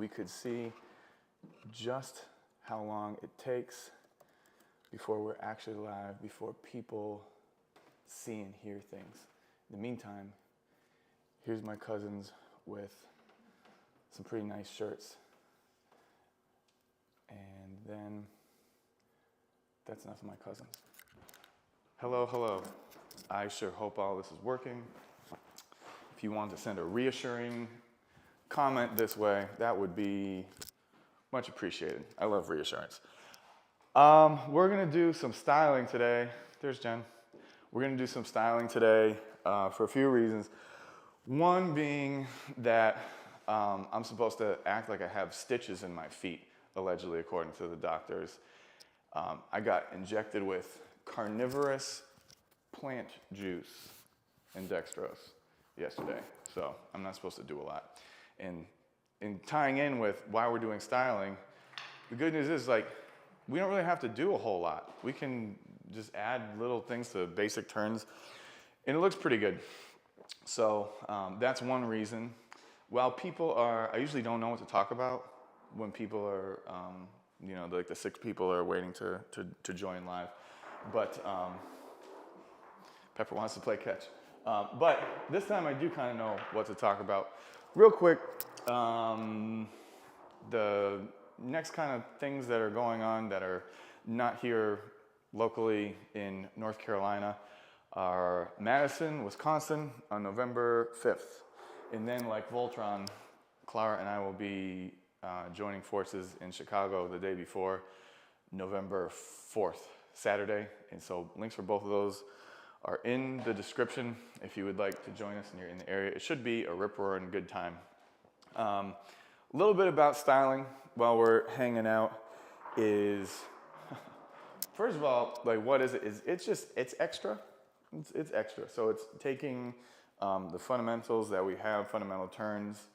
we could see just how long it takes before we're actually live, before people see and hear things. In the meantime, here's my cousins with some pretty nice shirts. And then that's enough of my cousins. Hello, hello. I sure hope all this is working. If you want to send a reassuring comment this way, that would be much appreciated. I love reassurance. We're gonna do some styling today. There's Jen. We're gonna do some styling today for a few reasons. One being that I'm supposed to act like I have stitches in my feet, allegedly, according to the doctors. I got injected with carnivorous plant juice and dextrose yesterday, so I'm not supposed to do a lot. And in tying in with why we're doing styling, the good news is, like, we don't really have to do a whole lot. We can just add little things to basic turns, and it looks pretty good. So that's one reason. While people are, I usually don't know what to talk about when people are, you know, like the 6 people are waiting to join live. But Pepper wants to play catch. But this time I do kind of know what to talk about. Real quick, the next kind of things that are going on that are not here locally in North Carolina are Madison, Wisconsin on November 5th. And then, like Voltron, Clara and I will be joining forces in Chicago the day before, November 4th, Saturday. And so links for both of those are in the description if you would like to join us and you're in the area. It should be a rip-roaring good time. A little bit about styling while we're hanging out is, first of all, like, what is it? It's extra. It's extra. So it's taking the fundamentals that we have, fundamental turns,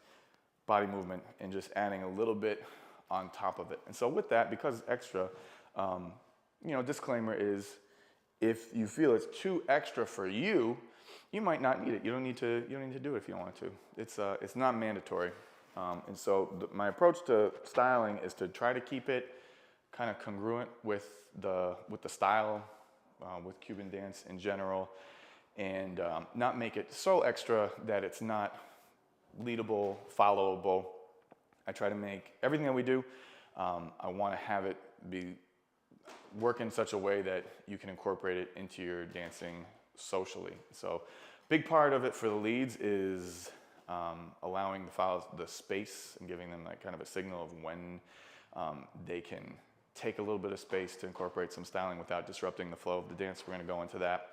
body movement, and just adding a little bit on top of it. And so with that, because it's extra, you know, disclaimer is, if you feel it's too extra for you, you might not need it. You don't need to do it if you don't want to. It's not mandatory. And so my approach to styling is to try to keep it kind of congruent with the style, with Cuban dance in general, and not make it so extra that it's not leadable, followable. I try to make everything that we do, I want to have it work in such a way that you can incorporate it into your dancing socially. So big part of it for the leads is allowing the files the space and giving them like kind of a signal of when they can take a little bit of space to incorporate some styling without disrupting the flow of the dance. We're going to go into that.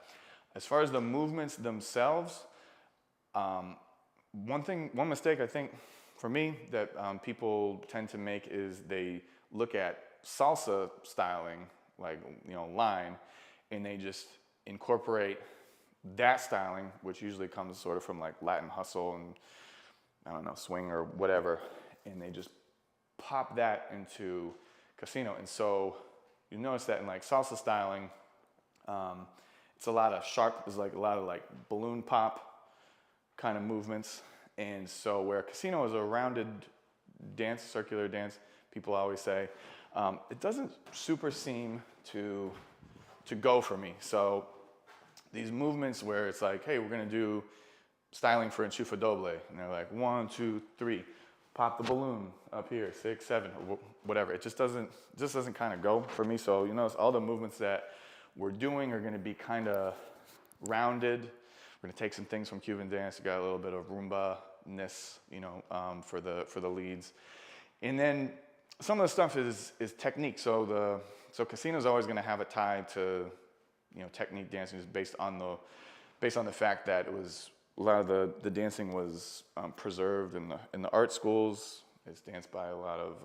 As far as the movements themselves, one mistake I think for me that people tend to make is they look at salsa styling, like, you know, line, and they just incorporate that styling, which usually comes sort of from like Latin hustle and, I don't know, swing or whatever, and they just pop that into casino. And so you notice that in like salsa styling, it's a lot of sharp, there's like a lot of like balloon pop kind of movements. And so where casino is a rounded dance, circular dance, people always say, it doesn't super seem to go for me. So these movements where it's like, hey, we're gonna do styling for enchufa doble, and they're like 1, 2, 3, pop the balloon up here, 6, 7, or whatever. It just doesn't kind of go for me. So you notice all the movements that we're doing are gonna be kind of rounded. We're gonna take some things from Cuban dance. We got a little bit of Rumba-ness, you know, for the leads, and then some of the stuff is technique. So casino's always going to have a tie to, you know, technique dancing, is based on the fact that it was a lot of the dancing was preserved in the art schools. It's danced by a lot of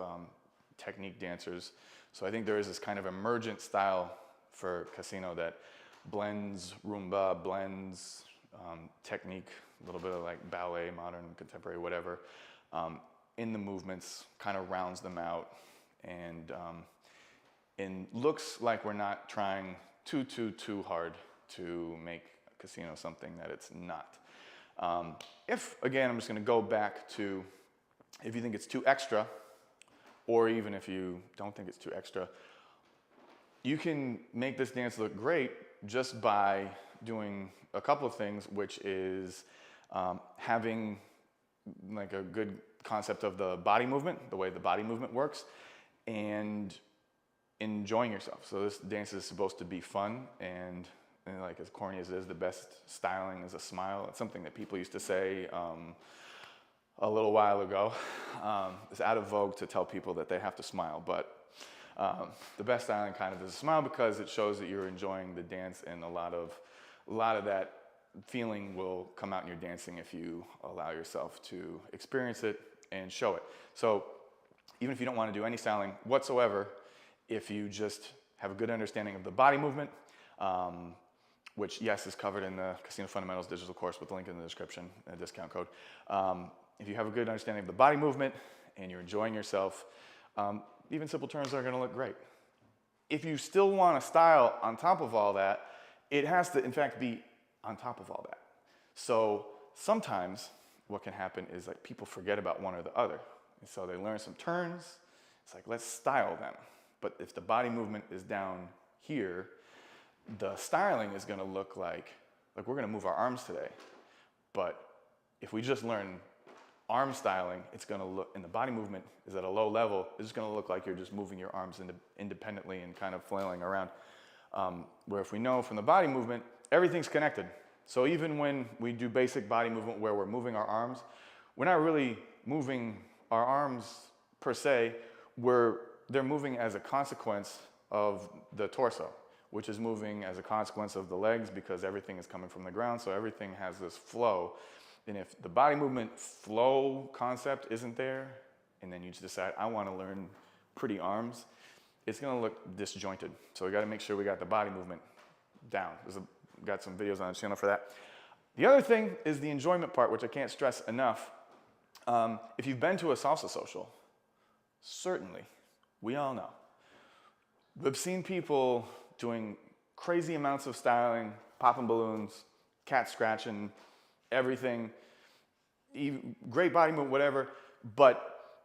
technique dancers. So I think there is this kind of emergent style for casino that blends Rumba, blends technique, a little bit of like ballet, modern, contemporary, whatever. In the movements, kind of rounds them out, and looks like we're not trying too hard to make casino something that it's not. If, again, I'm just gonna go back to if you think it's too extra, or even if you don't think it's too extra, you can make this dance look great just by doing a couple of things, which is having like a good concept of the body movement, the way the body movement works, and enjoying yourself. So this dance is supposed to be fun, and like as corny as it is, the best styling is a smile. It's something that people used to say a little while ago. It's out of vogue to tell people that they have to smile, but the best styling kind of is a smile, because it shows that you're enjoying the dance, and a lot of that feeling will come out in your dancing if you allow yourself to experience it and show it. So even if you don't want to do any styling whatsoever, if you just have a good understanding of the body movement, which yes is covered in the Casino Fundamentals digital course with the link in the description and a discount code. If you have a good understanding of the body movement and you're enjoying yourself, even simple turns are going to look great. If you still want to style on top of all that, it has to in fact be on top of all that. So sometimes what can happen is like people forget about one or the other. And so they learn some turns. It's like, let's style them. But if the body movement is down here, the styling is going to look like we're going to move our arms today. But if we just learn arm styling, it's going to look, and the body movement is at a low level, it's just going to look like you're just moving your arms independently and kind of flailing around. Where if we know from the body movement, everything's connected. So even when we do basic body movement where we're moving our arms, we're not really moving our arms per se, they're moving as a consequence of the torso, which is moving as a consequence of the legs, because everything is coming from the ground, so everything has this flow. And if the body movement flow concept isn't there, and then you just decide, I want to learn pretty arms, it's going to look disjointed. So we got to make sure we got the body movement down. Got some videos on the channel for that. The other thing is the enjoyment part, which I can't stress enough. If you've been to a salsa social, certainly, we all know, we've seen people doing crazy amounts of styling, popping balloons, cat scratching, everything, great body movement, whatever, but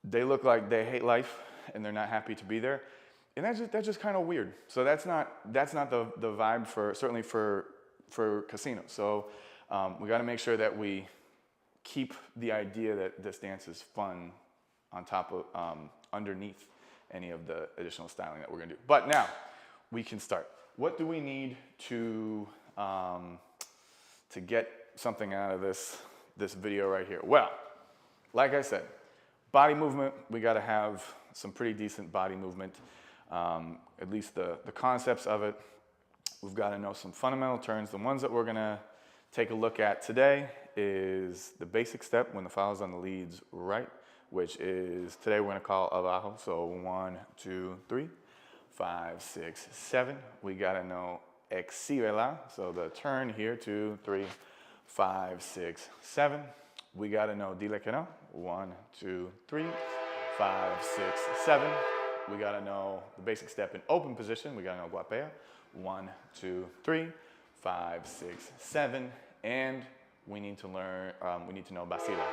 they look like they hate life and they're not happy to be there. And that's just kind of weird. So that's not the vibe certainly for casino. So we got to make sure that we keep the idea that this dance is fun on top of underneath any of the additional styling that we're gonna do. But now we can start. What do we need to get something out of this video right here? Well, like I said, body movement, we got to have some pretty decent body movement. At least the concepts of it. We've got to know some fundamental turns. The ones that we're going to take a look at today is the basic step when the foul's on the leads right, which is today we're going to call Abajo. So 1, 2, 3, 5, 6, 7. We got to know Exhibela. So the turn here, 2, 3, 5, 6, 7. We got to know Dile. 1, 2, 3, 5, 6, 7. We got to know the basic step in open position. We got to know Guapea. 1, 2, 3, 5, 6, 7. And we need to learn, we need to know Vacila.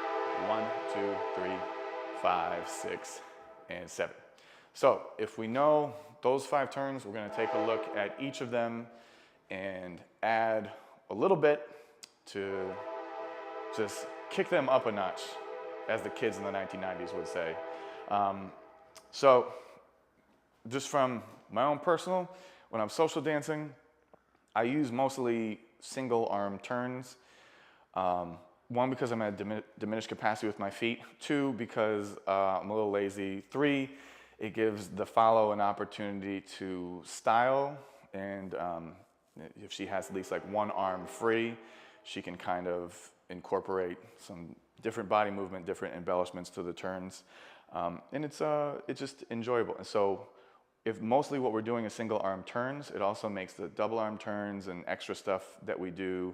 1, 2, 3, 5, 6, and 7. So if we know those 5 turns, we're going to take a look at each of them and add a little bit to just kick them up a notch, as the kids in the 1990s would say. So just from my own personal, when I'm social dancing, I use mostly single arm turns. 1, because I'm at diminished capacity with my feet. 2, because I'm a little lazy. 3, it gives the follow an opportunity to style, and if she has at least like one arm free, she can kind of incorporate some different body movement, different embellishments to the turns, and it's just enjoyable. And so if mostly what we're doing is single arm turns, it also makes the double arm turns and extra stuff that we do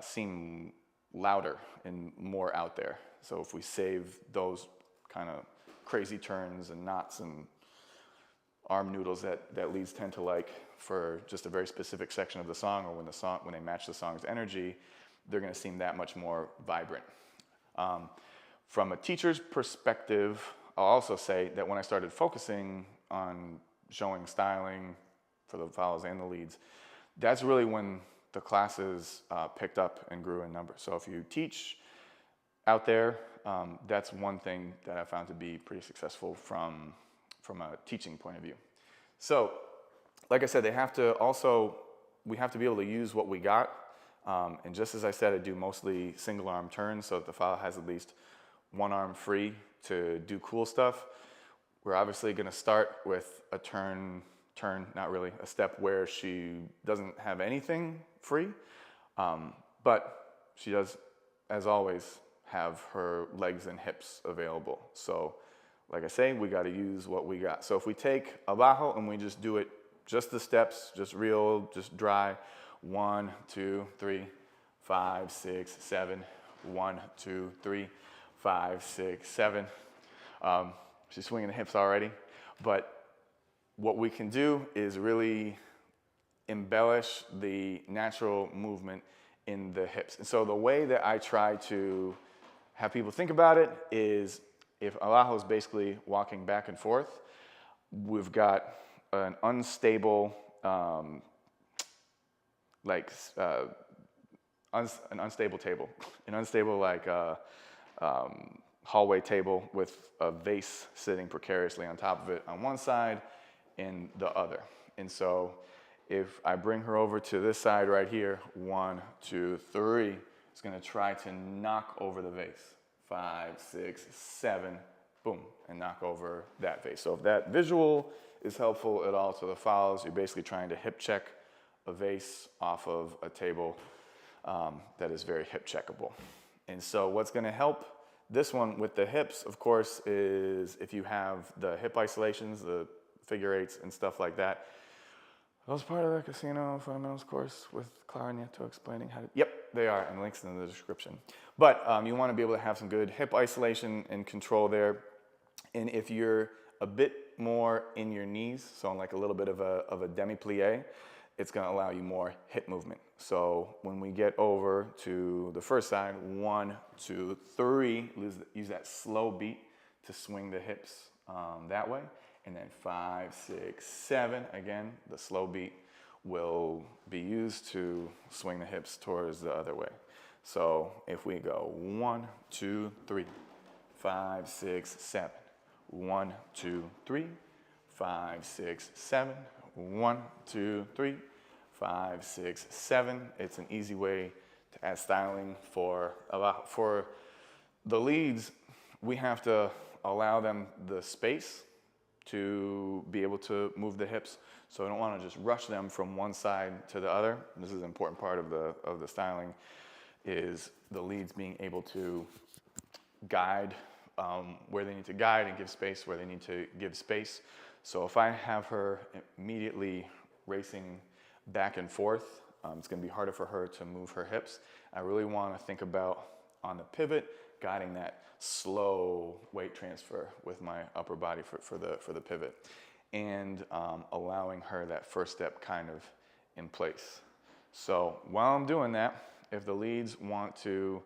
seem louder and more out there. So if we save those kind of crazy turns and knots and arm noodles that leads tend to like for just a very specific section of the song, or when they match the song's energy, they're going to seem that much more vibrant. From a teacher's perspective, I'll also say that when I started focusing on showing styling for the follows and the leads, that's really when the classes picked up and grew in number. So if you teach out there, that's one thing that I found to be pretty successful from a teaching point of view. So, like I said, we have to be able to use what we got. And just as I said, I do mostly single arm turns so that the follow has at least one arm free to do cool stuff. We're obviously going to start with a turn, not really, a step where she doesn't have anything free. But she does, as always, have her legs and hips available. So, like I say, we got to use what we got. So if we take Abajo and we just do it, just the steps, just real, just dry, 1, 2, 3, 5, 6, 7, 1, 2, 3, 5, 6, 7. She's swinging the hips already, but what we can do is really embellish the natural movement in the hips. And so the way that I try to have people think about it is, if Abajo is basically walking back and forth, we've got an unstable, an unstable table, an unstable hallway table with a vase sitting precariously on top of it on one side and the other. And so if I bring her over to this side right here, 1, 2, 3, it's going to try to knock over the vase. 5, 6, 7, boom, and knock over that vase. So if that visual is helpful at all to the follows, you're basically trying to hip check a vase off of a table that is very hip checkable. And so what's going to help this one with the hips, of course, is if you have the hip isolations, the figure eights and stuff like that. That was part of the casino fundamentals course with Clara Nieto explaining how to, yep, they are, and links in the description. But you want to be able to have some good hip isolation and control there. And if you're a bit more in your knees, so like a little bit of a demi-plie, it's going to allow you more hip movement. So when we get over to the first side, 1, 2, 3, use that slow beat to swing the hips that way. And then 5, 6, 7, again, the slow beat will be used to swing the hips towards the other way. So if we go 1, 2, 3, 5, 6, 7, 1, 2, 3, 5, 6, 7, 1, 2, 3, 5, 6, 7. It's an easy way to add styling for the leads. We have to allow them the space to be able to move the hips. So I don't want to just rush them from one side to the other. This is an important part of the styling, is the leads being able to guide where they need to guide and give space where they need to give space. So if I have her immediately racing back and forth, it's going to be harder for her to move her hips. I really want to think about, on the pivot, guiding that slow weight transfer with my upper body for the pivot, and allowing her that first step kind of in place. So while I'm doing that, if the leads want to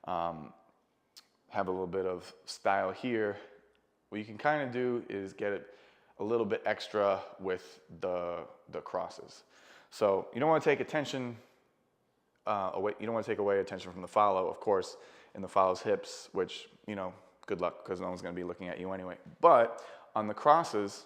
have a little bit of style here, what you can kind of do is get it a little bit extra with the crosses. So you don't want to take attention away. You don't want to take away attention from the follow, of course, in the follow's hips, which, you know, good luck, because no one's going to be looking at you anyway. But on the crosses,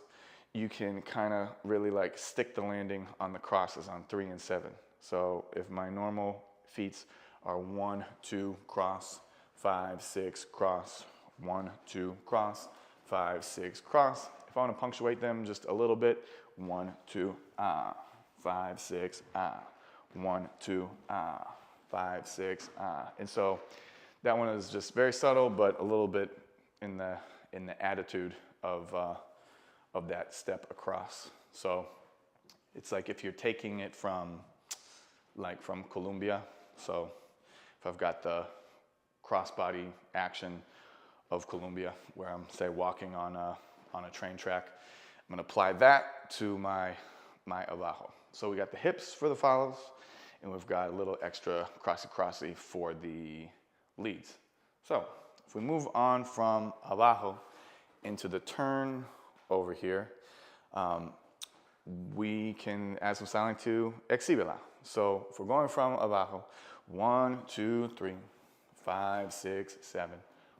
you can kind of really like stick the landing on the crosses on 3 and 7. So if my normal feats are 1, 2, cross, 5, 6, cross, 1, 2, cross, 5, 6, cross. If I want to punctuate them just a little bit, 1, 2, 5, 6, 1, 2, 5, 6, and so that one is just very subtle, but a little bit in the attitude of that step across. So it's like if you're taking it from Colombia. So if I've got the crossbody action of Colombia, where I'm, say, walking on a train track, I'm going to apply that to my Abajo. So we got the hips for the follows, and we've got a little extra crossy for the leads. So if we move on from Abajo into the turn over here, we can add some styling to Exhibela. So if we're going from Abajo, 1, 2, 3, 5, 6, 7,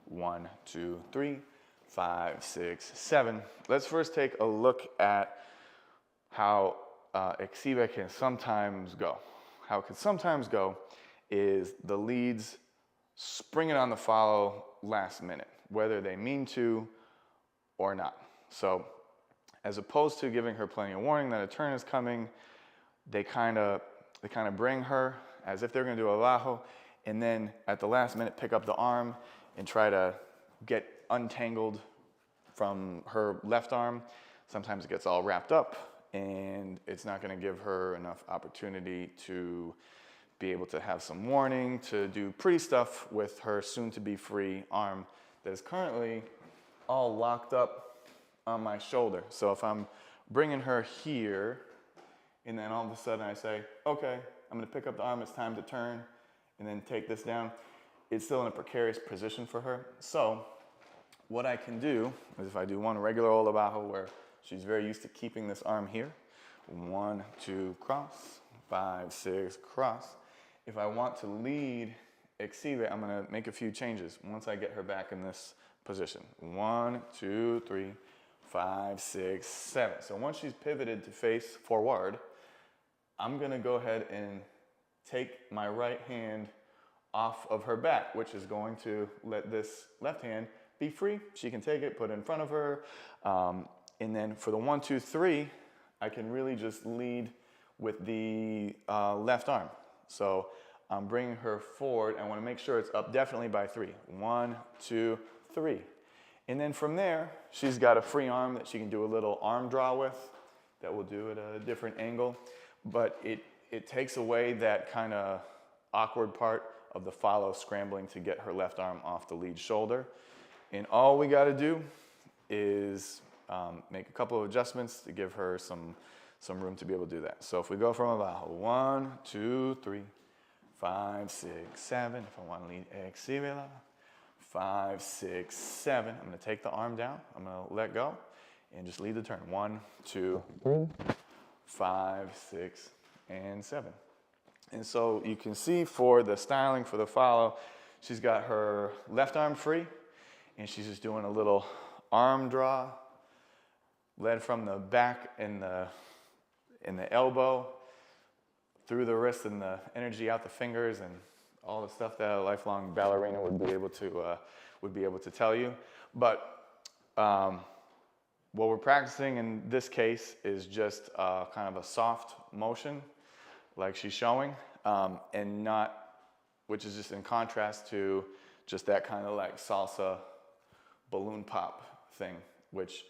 1, 2, 3, 5, 6, 7. Let's first take a look at how Exhibela can sometimes go. How it can sometimes go is the leads spring it on the follow last minute, whether they mean to or not. So as opposed to giving her plenty of warning that a turn is coming, they kind of bring her as if they're going to do a bajo, and then at the last minute pick up the arm and try to get untangled from her left arm. Sometimes it gets all wrapped up, and it's not going to give her enough opportunity to be able to have some warning, to do pretty stuff with her soon-to-be free arm that is currently all locked up on my shoulder. So if I'm bringing her here, and then all of a sudden I say, okay, I'm gonna pick up the arm, it's time to turn, and then take this down, it's still in a precarious position for her. So what I can do is if I do one regular old Abajo where she's very used to keeping this arm here, 1, 2, cross, 5, 6, cross. If I want to lead Exhibela, I'm gonna make a few changes once I get her back in this position. 1, 2, 3, 5, 6, 7. So once she's pivoted to face forward, I'm gonna go ahead and take my right hand off of her back, which is going to let this left hand be free. She can take it, put it in front of her. And then for the 1, 2, 3, I can really just lead with the left arm. So I'm bringing her forward. I wanna make sure it's up definitely by 3. 1, 2, 3. And then from there, she's got a free arm that she can do a little arm draw with that we'll do at a different angle. But it takes away that kind of awkward part of the follow scrambling to get her left arm off the lead shoulder. And all we gotta do is make a couple of adjustments to give her some room to be able to do that. So if we go from Abajo, 1, 2, 3, 5, 6, 7. If I wanna lead Exhibela, 5, 6, 7. I'm gonna take the arm down, I'm gonna let go, and just lead the turn. 1, 2, 3, 5, 6, and 7. And so you can see for the styling, for the follow, she's got her left arm free, and she's just doing a little arm draw, led from the back and the elbow, through the wrist and the energy out the fingers, and all the stuff that a lifelong ballerina would be able to tell you. But what we're practicing in this case is just kind of a soft motion, like she's showing, and not, which is just in contrast to just that kind of like salsa balloon pop thing, which,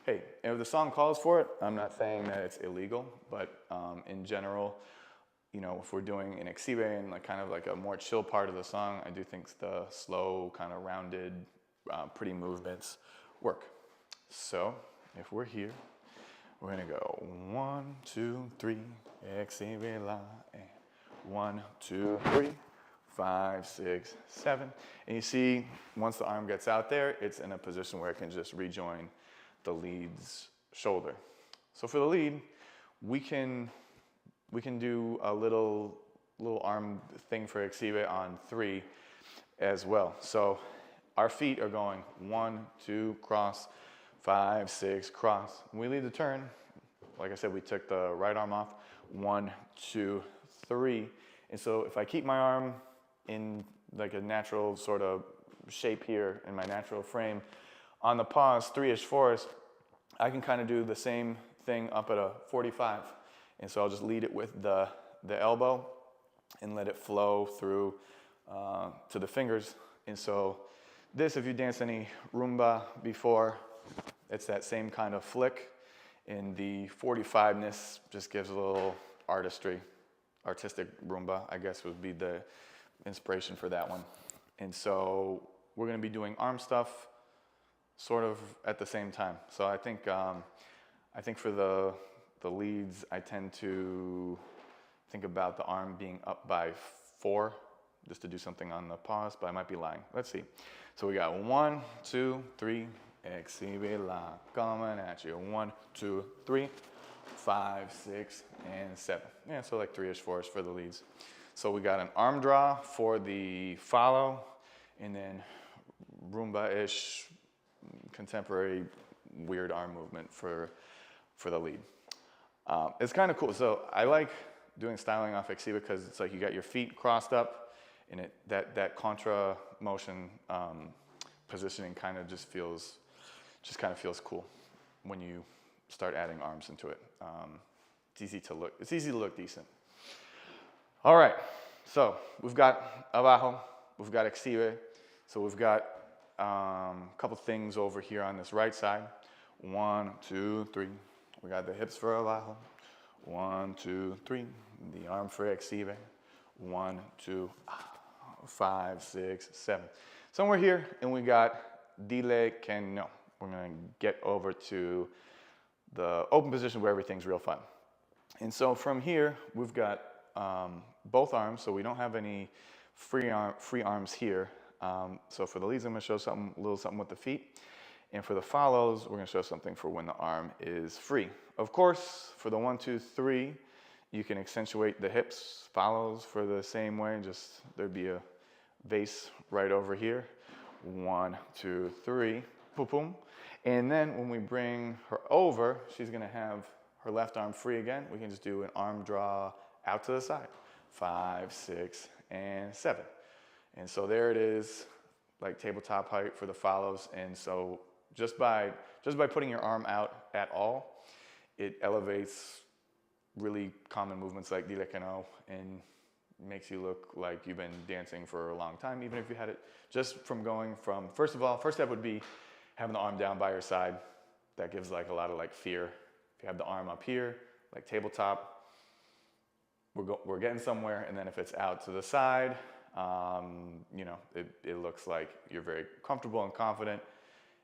hey, if the song calls for it, I'm not saying that it's illegal, but in general, you know, if we're doing an Exhibela and like kind of like a more chill part of the song, I do think the slow, kind of rounded, pretty movements work. So if we're here, we're gonna go 1, 2, 3, Exhibela, and 1, 2, 3, 5, 6, 7. And you see, once the arm gets out there, it's in a position where it can just rejoin the lead's shoulder. So for the lead, we can do a little arm thing for Exhibela on 3 as well. So our feet are going 1, 2, cross, 5, 6, cross. When we lead the turn, like I said, we took the right arm off, 1, 2, 3. And so if I keep my arm in like a natural sort of shape here in my natural frame, on the pause, 3-ish, 4-ish, I can kind of do the same thing up at a 45. And so I'll just lead it with the elbow and let it flow through to the fingers. And so this, if you danced any Rumba before, it's that same kind of flick. And the 45-ness just gives a little artistry. Artistic Rumba, I guess, would be the inspiration for that one. And so we're gonna be doing arm stuff sort of at the same time. So I think for the leads, I tend to think about the arm being up by 4 just to do something on the pause, but I might be lying. Let's see. So we got 1, 2, 3, Exhibela, coming at you. 1, 2, 3, 5, 6, and 7. Yeah, so like 3-ish, 4-ish for the leads. So we got an arm draw for the follow, and then Rumba-ish, contemporary, weird arm movement for the lead. It's kind of cool. So I like doing styling off Exhibela because it's like you got your feet crossed up, and that contra motion positioning kind of just kind of feels cool when you start adding arms into it. It's easy to look decent. All right, so we've got Abajo, we've got Exhibela, so we've got a couple things over here on this right side. 1, 2, 3. We got the hips for Abajo. 1, 2, 3. The arm for Exhibela. 1, 2, 5, 6, 7. Somewhere here, and we got Dile que no. We're gonna get over to the open position where everything's real fun. And so from here, we've got both arms, so we don't have any free arms here. So for the leads, I'm gonna show a little something with the feet. And for the follows, we're gonna show something for when the arm is free. Of course, for the 1, 2, 3, you can accentuate the hips, follows for the same way, just there'd be a vase right over here. 1, 2, 3, boom, boom. And then when we bring her over, she's gonna have her left arm free again. We can just do an arm draw out to the side. 5, 6, and 7. And so there it is, like tabletop height for the follows. And so just by putting your arm out at all, it elevates really common movements like Dile que no and makes you look like you've been dancing for a long time, even if you had it just from going from, first of all, first step would be having the arm down by your side. That gives like a lot of like fear. If you have the arm up here, like tabletop, we're getting somewhere. And then if it's out to the side, you know, it looks like you're very comfortable and confident.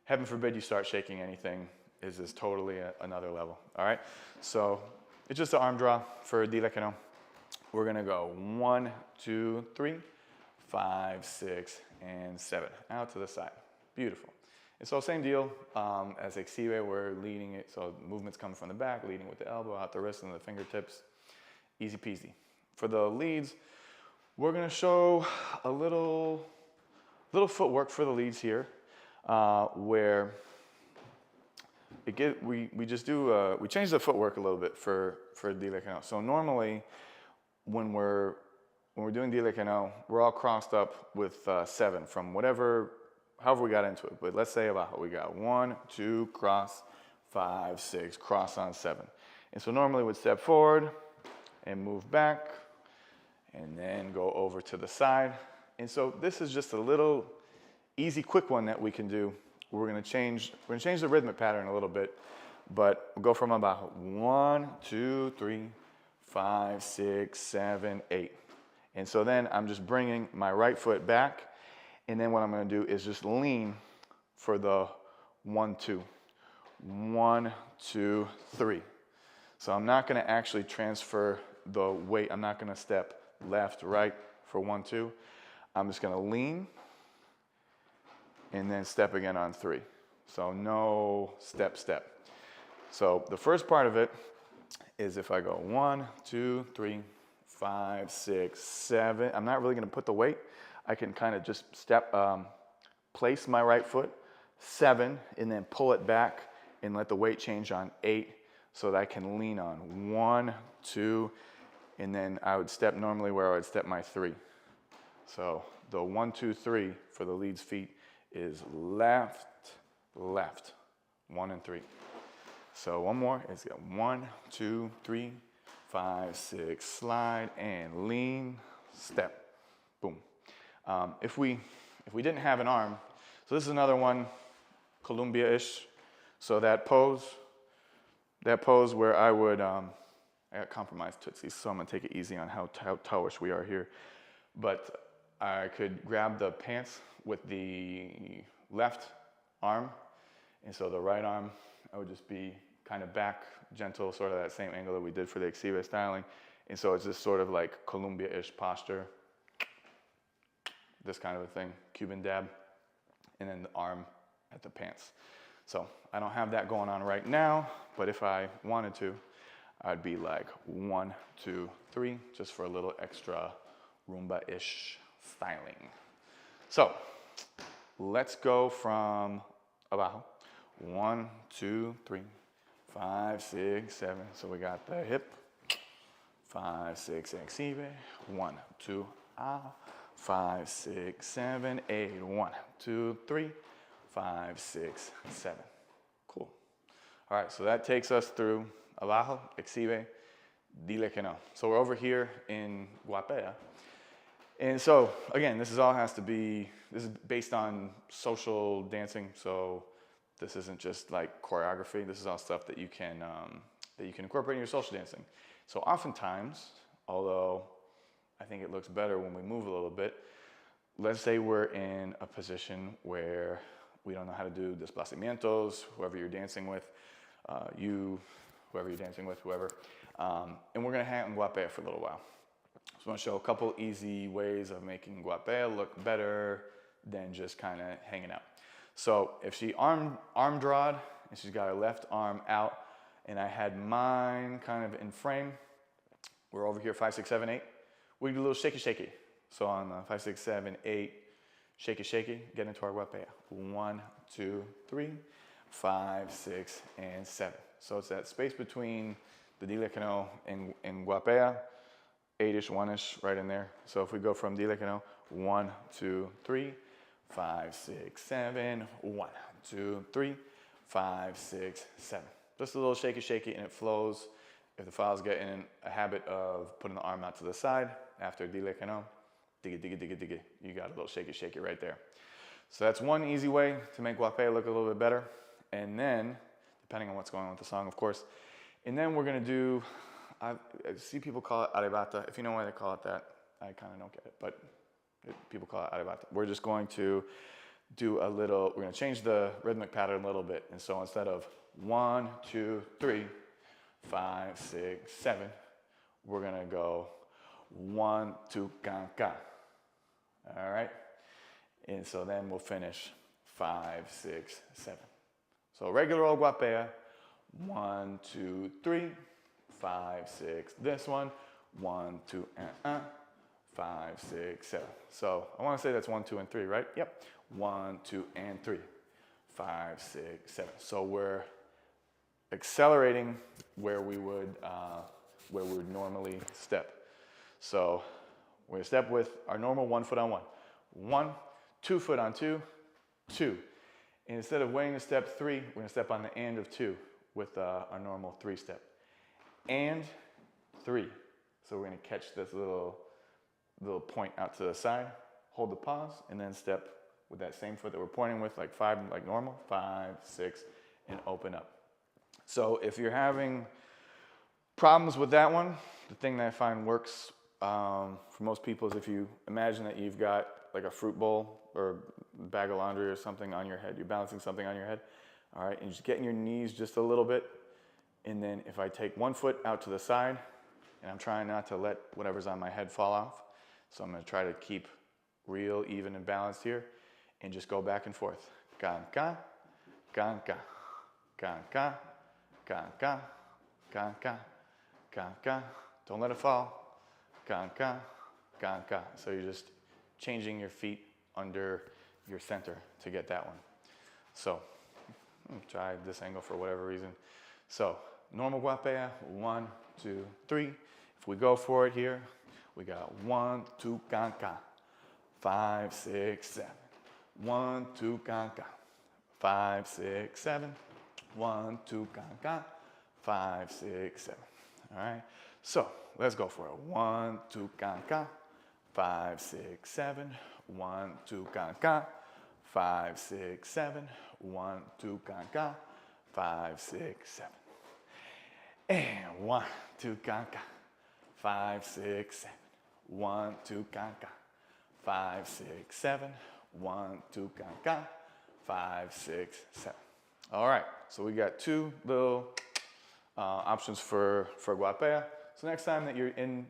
Heaven forbid you start shaking anything, is totally another level, all right? So it's just an arm draw for Dile que no. We're gonna go 1, 2, 3, 5, 6, and 7, out to the side. Beautiful. And so same deal as Exhibela, we're leading it, so movements come from the back, leading with the elbow, out the wrist and the fingertips. Easy peasy. For the leads, we're gonna show a little footwork for the leads here, where we just do we change the footwork a little bit for Dile que no. So normally when we're doing Dile que no, we're all crossed up with 7 from however we got into it. But let's say Abajo, we got 1, 2, cross, 5, 6, cross on 7. And so normally we'd step forward and move back and then go over to the side. And so this is just a little easy, quick one that we can do. We're gonna change the rhythmic pattern a little bit, but we'll go from Abajo. 1, 2, 3, 5, 6, 7, 8. And so then I'm just bringing my right foot back, and then what I'm gonna do is just lean for the 1, 2. 1, 2, 3. So I'm not gonna actually transfer the weight. I'm not gonna step left, right for 1, 2. I'm just gonna lean and then step again on 3. So no step, step. So the first part of it is if I go 1, 2, 3, 5, 6, 7. I'm not really gonna put the weight. I can kind of just place my right foot, 7, and then pull it back and let the weight change on 8 so that I can lean on 1, 2, and then I would step normally where I would step my 3. So the 1, 2, 3 for the lead's feet is left, left, 1 and 3. So one more, it's 1, 2, 3, 5, 6, slide and lean, step, boom. If we didn't have an arm, so this is another one, Colombia-ish. So that pose where I would, I got compromised tootsies, so I'm gonna take it easy on how towish we are here. But I could grab the pants with the left arm, and so the right arm, I would just be kind of back, gentle, sort of that same angle that we did for the Exhibela styling. And so it's just sort of like Colombia-ish posture. this kind of a thing, Cuban dab, and then the arm at the pants. So I don't have that going on right now, but if I wanted to, I'd be like 1, 2, 3, just for a little extra Rumba-ish styling. So let's go from Abajo. 1, 2, 3, 5, 6, 7. So we got the hip. 5, 6, Exhibela. 1, 2, ah. 5, 6, 7, 8. 1, 2, 3, 5, 6, 7. Cool. All right, so that takes us through Abajo, Exhibe, Dile que no. So we're over here in Guapea. And so, again, this is based on social dancing. So this isn't just like choreography. This is all stuff that you can incorporate in your social dancing. So oftentimes, although I think it looks better when we move a little bit, let's say we're in a position where we don't know how to do desplazamientos, whoever you're dancing with, whoever you're dancing with, and we're gonna hang out in Guapea for a little while. So I'm gonna show a couple easy ways of making Guapea look better than just kind of hanging out. So if she arm drawed and she's got her left arm out, and I had mine kind of in frame, we're over here 5, 6, 7, 8. We do a little shaky-shakey. So on the 5, 6, 7, 8, shaky-shakey, get into our Guapea. 1, 2, 3, 5, 6, and 7. So it's that space between the Dile que no and Guapea, 8-ish, 1-ish, right in there. So if we go from Dile que no, 1, 2, 3, 5, 6, 7, 1, 2, 3, 5, 6, 7. Just a little shaky-shakey, and it flows. If the file's getting in a habit of putting the arm out to the side after Dile que no, diggy, diggy, diggy, diggy, you got a little shaky-shakey right there. So that's one easy way to make Guapea look a little bit better. And then, depending on what's going on with the song, of course, and then we're gonna do, I see people call it Arrebata. If you know why they call it that, I kind of don't get it, but people call it Arrebata. We're just going to do we're gonna change the rhythmic pattern a little bit. And so instead of 1, 2, 3, 5, 6, 7, we're gonna go 1, 2, can, can. All right? And so then we'll finish 5, 6, 7. So regular old Guapea, 1, 2, 3, 5, 6, this one, 1, 2, 5, 6, 7. So I want to say that's 1, 2, and 3, right? Yep. 1, 2, and 3, 5, 6, 7. So we're accelerating where we would normally step. So we're gonna step with our normal 1 foot on 1. 1, 2 foot on 2, 2. And instead of waiting to step 3, we're gonna step on the and of 2 with our normal 3 step. And 3. So we're gonna catch this little point out to the side, hold the pause, and then step with that same foot that we're pointing with, like 5, like normal, 5, 6, and open up. So if you're having problems with that one, the thing that I find works for most people is if you imagine that you've got like a fruit bowl or a bag of laundry or something on your head. You're balancing something on your head, all right? And just getting your knees just a little bit. And then if I take 1 foot out to the side, and I'm trying not to let whatever's on my head fall off, so I'm gonna try to keep real even and balanced here, and just go back and forth. Can, can, can, can, can, can, can, can, can, can, can, can. Don't let it fall. Can, can, can, can. So you're just changing your feet under your center to get that one. So try this angle for whatever reason. So normal Guapea, 1, 2, 3. If we go for it here, we got 1, 2, can, can. 5, 6, 7. 1, 2, can, can. 5, 6, 7. 1, 2, can, can. 5, 6, 7. All right. So let's go for it. 1, 2, can, can. 5, 6, 7. 1, 2, can, can. 5, 6, 7. 1, 2, can, can. 5, 6, 7. And 1, 2, can, can. 5, 6, 7. 1, 2, can, can. 5, 6, 7. 1, 2, can, can. 5, 6, 7. All right, so we got 2 little options for Guapea. So next time that you're in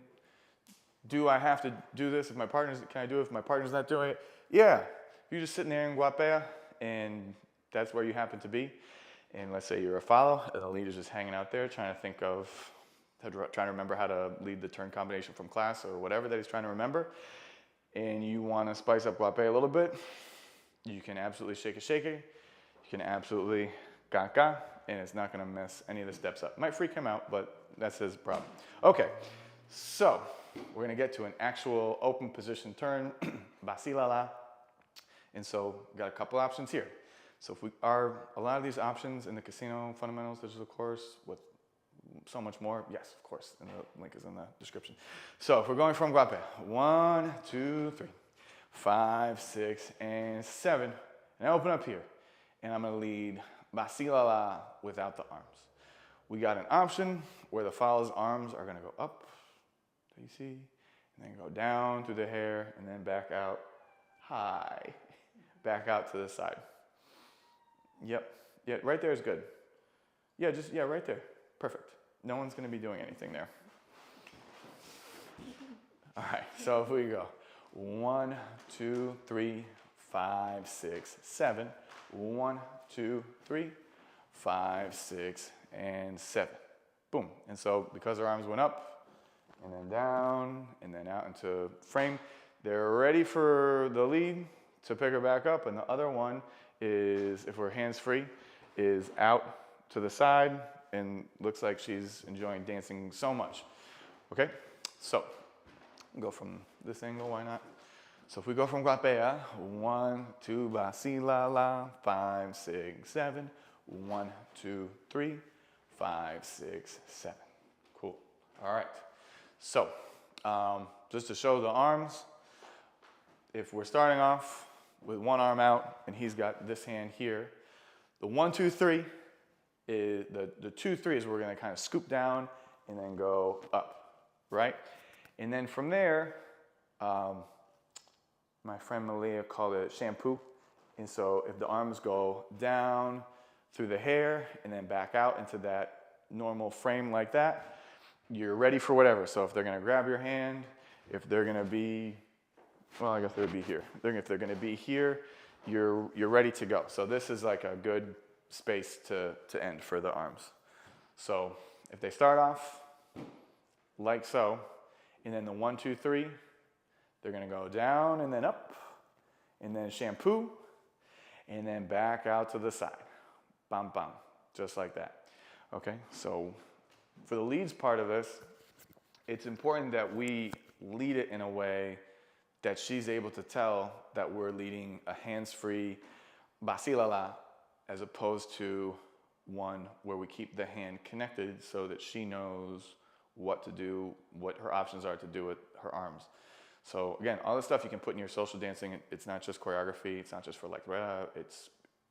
Do I have to do this if my partner's, can I do it if my partner's not doing it? Yeah. You're just sitting there in Guapea and that's where you happen to be. And let's say you're a follow and the lead is just hanging out there trying to remember how to lead the turn combination from class or whatever that he's trying to remember. And you want to spice up Guapea a little bit. You can absolutely Shakey-shakey. You can absolutely ga-ga, and it's not going to mess any of the steps up. Might freak him out, but that's his problem. Okay, so we're going to get to an actual open position turn, Vacila. And so we've got a couple options here. So if we are, a lot of these options in the Casino Fundamentals digital course with so much more, yes, of course, and the link is in the description. So if we're going from Guapea, 1, 2, 3, 5, 6, and 7, and I open up here, and I'm going to lead Vacila without the arms. We got an option where the follow's arms are going to go up, do you see, and then go down through the hair, and then back out high, back out to the side. Yep, yeah, right there is good. Yeah, just, yeah, right there, perfect. No one's going to be doing anything there. All right, so if we go 1, 2, 3, 5, 6, 7. 1, 2, 3, 5, 6, and 7. Boom. And so because our arms went up and then down and then out into frame, they're ready for the lead to pick her back up. And the other one is, if we're hands free, is out to the side and looks like she's enjoying dancing so much. Okay, so go from this angle, why not? So if we go from Guapea, 1, 2, Vacila, 5, 6, 7, 1, 2, 3, 5, 6, 7. Cool. All right. So just to show the arms, if we're starting off with one arm out and he's got this hand here, the 1, 2, 3 is the 2, 3 is where we're going to kind of scoop down and then go up, right? And then from there, my friend Malia called it shampoo. And so if the arms go down through the hair and then back out into that normal frame like that, you're ready for whatever. So if they're going to grab your hand, if they're going to be, well, I guess they would be here. If they're going to be here, you're ready to go. So this is like a good space to end for the arms. So if they start off like so, and then the 1, 2, 3, they're going to go down and then up, and then shampoo, and then back out to the side. Bam, bam, just like that. Okay, so for the leads part of this, it's important that we lead it in a way that she's able to tell that we're leading a hands-free Vacila as opposed to one where we keep the hand connected so that she knows what to do, what her options are to do with her arms. So again, all the stuff you can put in your social dancing, it's not just choreography, it's not just for like, it's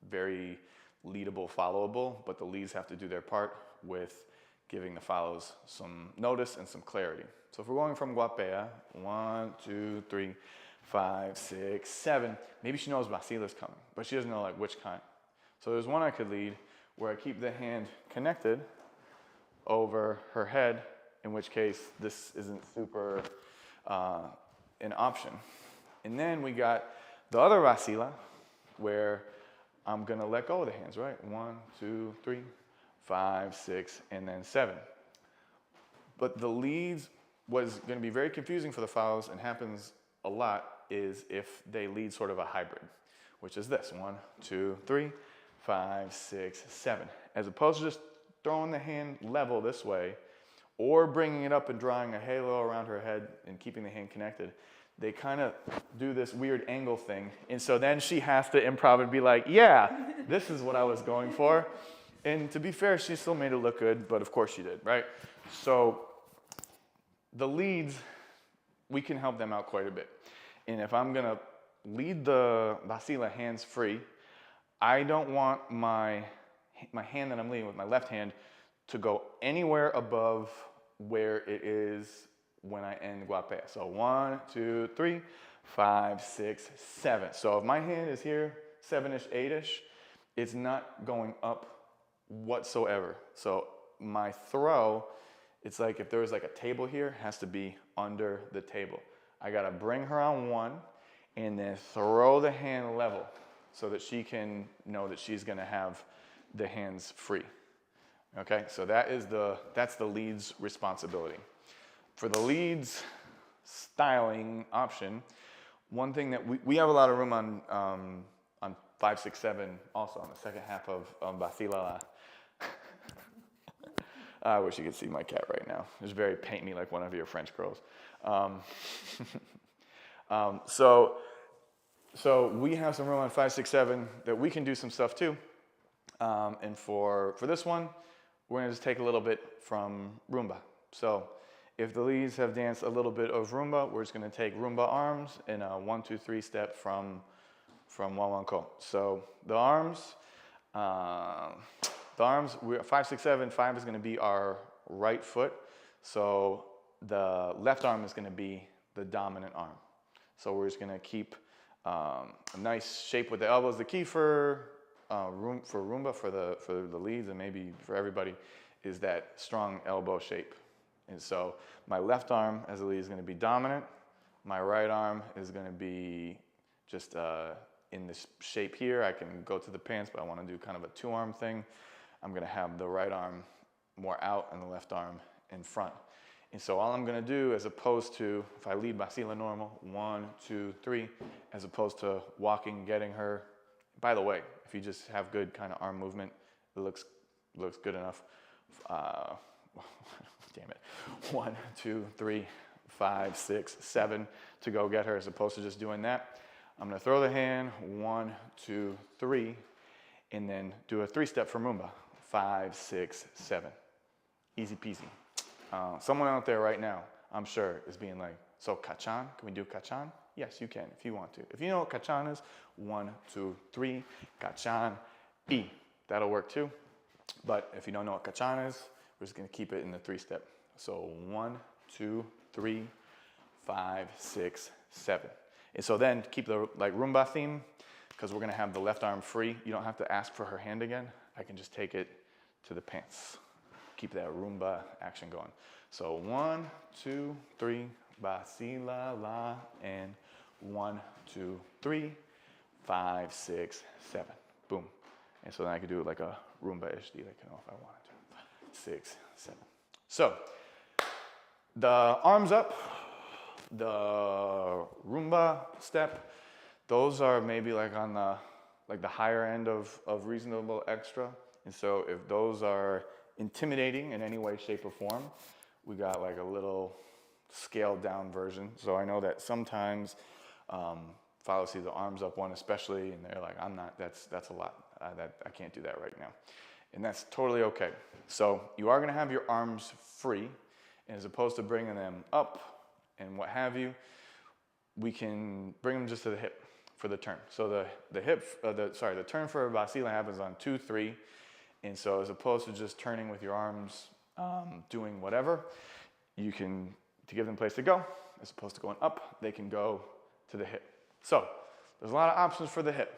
very leadable, followable, but the leads have to do their part with giving the follows some notice and some clarity. So if we're going from Guapea, 1, 2, 3, 5, 6, 7, maybe she knows Vacila's coming, but she doesn't know like which kind. So there's one I could lead where I keep the hand connected over her head, in which case this isn't super an option. And then we got the other Vacila where I'm going to let go of the hands, right? 1, 2, 3, 5, 6, and then 7. But the leads, what's going to be very confusing for the follows and happens a lot is if they lead sort of a hybrid, which is this, 1, 2, 3, 5, 6, 7. As opposed to just throwing the hand level this way or bringing it up and drawing a halo around her head and keeping the hand connected, they kind of do this weird angle thing. And so then she has to improv and be like, yeah, this is what I was going for. And to be fair, she still made it look good, but of course she did, right? So the leads, we can help them out quite a bit. And if I'm gonna lead the Vacila hands free, I don't want my hand that I'm leading with, my left hand, to go anywhere above where it is when I end Guapea. So 1, 2, 3, 5, 6, 7. So if my hand is here, 7-ish, 8-ish, it's not going up whatsoever. So my throw It's like if there was like a table here, it has to be under the table. I gotta bring her on one and then throw the hand level so that she can know that she's gonna have the hands free. Okay, so that's the lead's responsibility. For the lead's styling option, one thing that we have a lot of room on 5, 6, 7, also on the second half of Vacila. I wish you could see my cat right now. It's very paint me like one of your French girls. So we have some room on 5, 6, 7 that we can do some stuff too. And for this one, we're gonna just take a little bit from Rumba. So if the leads have danced a little bit of Rumba, we're just gonna take Rumba arms in a 1, 2, 3 step from Wawanko. So the arms, 5, 6, 7, 5 is gonna be our right foot. So the left arm is gonna be the dominant arm. So we're just gonna keep a nice shape with the elbows. The key for Rumba, for the leads and maybe for everybody, is that strong elbow shape. And so my left arm as a lead is gonna be dominant. My right arm is gonna be just in this shape here. I can go to the pants, but I wanna do kind of a 2-arm thing. I'm gonna have the right arm more out and the left arm in front. And so all I'm gonna do, as opposed to, if I lead Vacila normal, 1, 2, 3, as opposed to walking, getting her. By the way, if you just have good kind of arm movement, it looks good enough. Damn it. 1, 2, 3, 5, 6, 7 to go get her, as opposed to just doing that. I'm gonna throw the hand, 1, 2, 3, and then do a 3-step from Rumba. 5, 6, 7. Easy peasy. Someone out there right now, I'm sure, is being like, so kachan, can we do kachan? Yes, you can if you want to. If you know what kachan is, 1, 2, 3, kachan, E. That'll work too. But if you don't know what kachan is, we're just gonna keep it in the 3-step. So 1, 2, 3, 5, 6, 7. And so then keep the Rumba theme, because we're gonna have the left arm free. You don't have to ask for her hand again. I can just take it to the pants. Keep that Rumba action going. So 1, 2, 3, Vacila, la, and 1, 2, 3, 5, 6, 7. Boom. And so then I could do it like a Rumba-ish Dile, if I wanted to. 6, 7. So the arms up, the Rumba step, those are maybe like on the higher end of reasonable extra. And so if those are intimidating in any way, shape, or form, we got like a little scaled down version. So I know that sometimes followers see the arms up one especially, and they're like, that's a lot. I can't do that right now. And that's totally okay. So you are gonna have your arms free, and as opposed to bringing them up and what have you, we can bring them just to the hip for the turn. So the turn for Vacila happens on 2, 3. And so as opposed to just turning with your arms, doing whatever, you can, to give them a place to go, as opposed to going up, they can go to the hip. So there's a lot of options for the hip.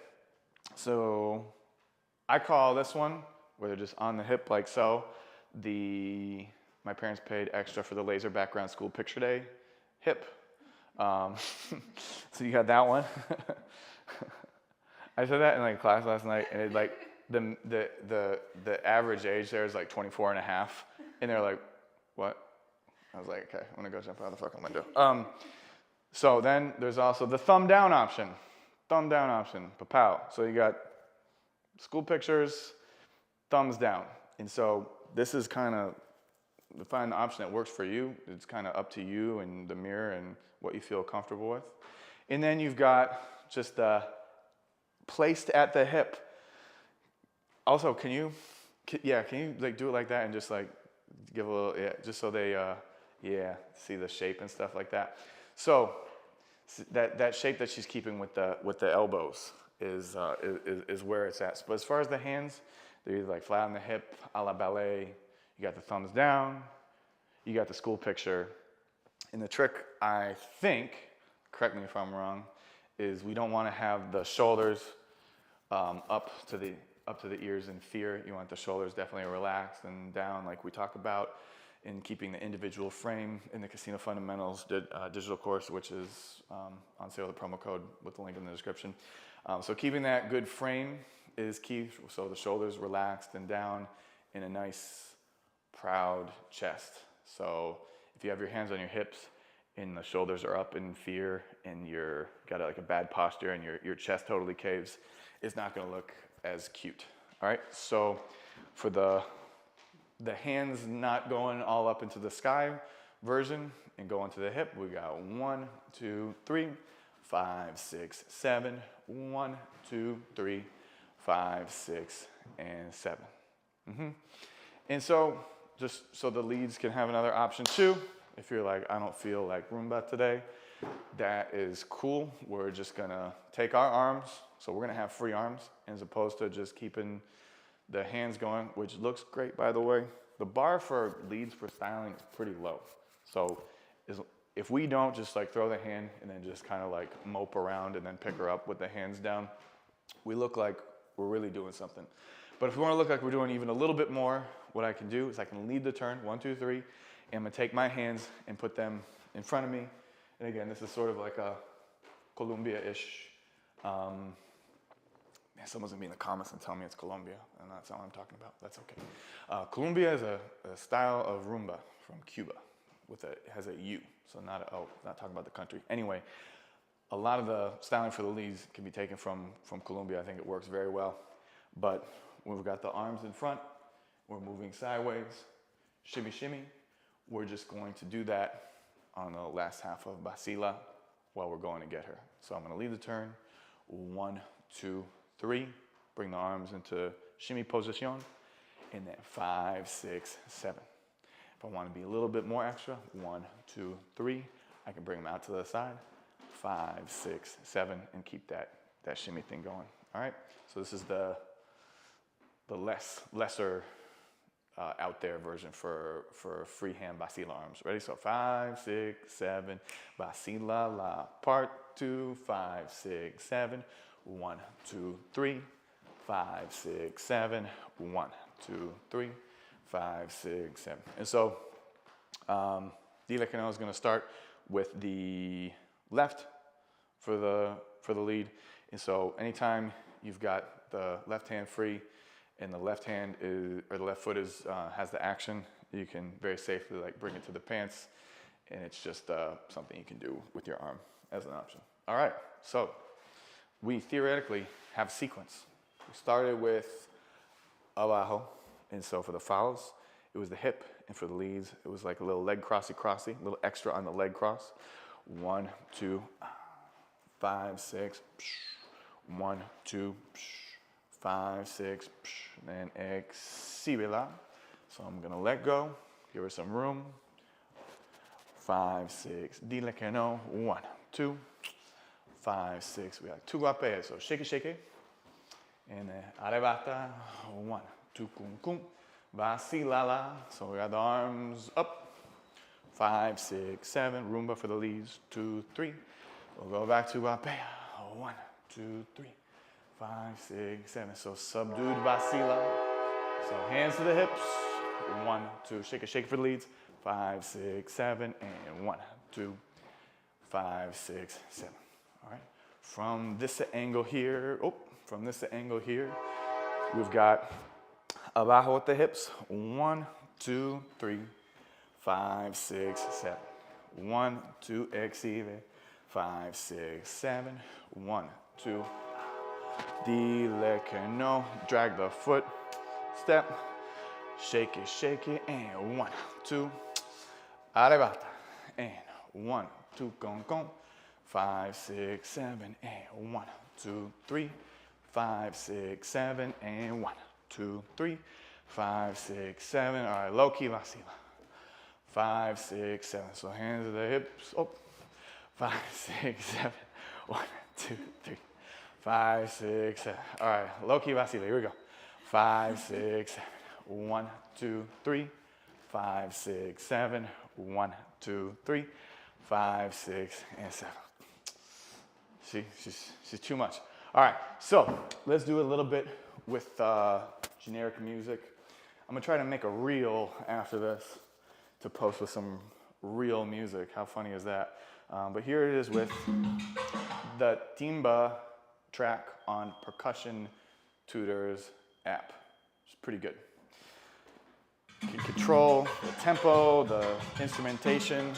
So I call this one, where they're just on the hip like so, my parents paid extra for the laser background school picture day hip. So you got that one. I said that in like class last night, and it like, the average age there is like 24 and a half, and they're like, what? I was like, okay, I'm gonna go jump out the fucking window. So then there's also the thumb down option. Papow. So you got school pictures, thumbs down. And so this is kind of, find the option that works for you. It's kind of up to you and the mirror and what you feel comfortable with. And then you've got just placed at the hip. Also, can you like do it like that and just like give a little, just so they, see the shape and stuff like that. So that shape that she's keeping with the elbows is where it's at. But as far as the hands, they're either like flat on the hip, a la ballet. You got the thumbs down, you got the school picture. And the trick, I think, correct me if I'm wrong, is we don't want to have the shoulders up to the ears in fear. You want the shoulders definitely relaxed and down like we talked about. in keeping the individual frame in the Casino Fundamentals digital course, which is on sale with a promo code with the link in the description. So keeping that good frame is key. So the shoulders relaxed and down in a nice, proud chest. So if you have your hands on your hips and the shoulders are up in fear and you're got like a bad posture and your chest totally caves, it's not gonna look as cute. All right, so for the hands not going all up into the sky version and going to the hip, we got 1, 2, 3, 5, 6, 7. 1, 2, 3, 5, 6, and 7. And so just so the leads can have another option too. If you're like, I don't feel like Rumba today, that is cool. We're just gonna take our arms. So we're gonna have free arms as opposed to just keeping the hands going, which looks great, by the way. The bar for leads for styling is pretty low. So if we don't just like throw the hand and then just kind of like mope around and then pick her up with the hands down, we look like we're really doing something. But if we want to look like we're doing even a little bit more, what I can do is I can lead the turn, 1, 2, 3, and I'm gonna take my hands and put them in front of me. And again, this is sort of like a Colombia-ish. Someone's gonna be in the comments and tell me it's Colombia, and that's not what I'm talking about. That's okay. Colombia is a style of rumba from Cuba. It has a U, so not talking about the country. Anyway, a lot of the styling for the leads can be taken from Colombia. I think it works very well. But when we've got the arms in front, we're moving sideways, shimmy, shimmy. We're just going to do that on the last half of Vacila while we're going to get her. So I'm gonna lead the turn, 1, 2, 3, bring the arms into shimmy position, and then 5, 6, 7. If I want to be a little bit more extra, 1, 2, 3, I can bring them out to the side, 5, 6, 7, and keep that shimmy thing going. All right. So this is the lesser out there version for freehand Vacila arms. Ready? So 5, 6, 7, Vacila la part 2, 5, 6, 7, 1, 2, 3, 5, 6, 7, 1, 2, 3, 5, 6, 7. And so Dile is going to start with the left for the lead. And so anytime you've got the left hand free and the left hand the left foot has the action, you can very safely like bring it to the pants, and it's just something you can do with your arm as an option. All right, so we theoretically have a sequence. We started with Abajo, and so for the fouls, it was the hip, and for the leads, it was like a little leg crossy, a little extra on the leg cross. 1, 2, 5, 6, 1, 2, 5, 6, and Exhibela. So I'm gonna let go, give her some room. 5, 6, Dile que no, 1, 2, 5, 6, we got 2 Guapea, so Shakey-shakey, and then Arrebata, 1, 2, cum, Vacila, so we got the arms up, 5, 6, 7, Rumba for the leads, 2, 3, we'll go back to Guapea, 1, 2, 3, 5, 6, 7, so subdued Vacila, so hands to the hips, 1, 2, shake for the leads, 5, 6, 7, and 1, 2, 5, 6, 7. All right. From this angle here, we've got Abajo with the hips. 1, 2, 3, 5, 6, 7. 1, 2, Exhibela. 5, 6, 7. 1, 2. Dile que no. Drag the foot. Step. Shakey, and 1, 2. Arrebata. And 1, 2, con. 5, 6, 7, and 1, 2, 3, 5, 6, 7, and 1, 2, 3, 5, 6, 7. All right, low key Vacila. 5, 6, 7. So hands to the hips. Oh. 5, 6, 7. 1, 2, 3, 5, 6, 7. All right, low key Vacila. Here we go. 5, 6, 7. 1, 2, 3, 5, 6, 7. 1, 2, 3, 5, 6, and 7. She's too much. All right, so let's do a little bit with generic music. I'm gonna try to make a reel after this to post with some real music. How funny is that? But here it is with the timba track on Percussion Tutors app. It's pretty good. You can control the tempo, the instrumentation.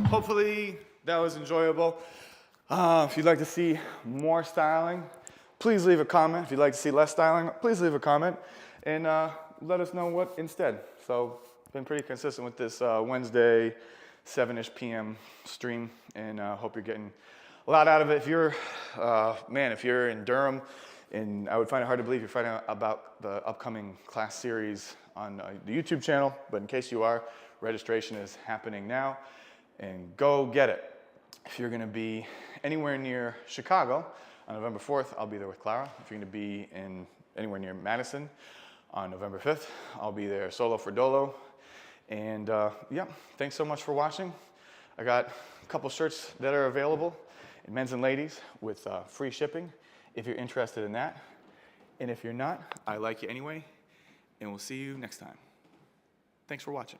Hopefully that was enjoyable. If you'd like to see more styling, please leave a comment. If you'd like to see less styling, please leave a comment and let us know what instead. So been pretty consistent with this Wednesday 7-ish p.m. stream, and hope you're getting a lot out of it. If you're, if you're in Durham, and I would find it hard to believe you're finding out about the upcoming class series on the YouTube channel, but in case you are, registration is happening now, and go get it. If you're gonna be anywhere near Chicago on November 4th, I'll be there with Clara. If you're gonna be anywhere near Madison on November 5th, I'll be there solo for Dolo. And yeah, thanks so much for watching. I got a couple shirts that are available in men's and ladies with free shipping if you're interested in that. And if you're not, I like you anyway, and we'll see you next time. Thanks for watching.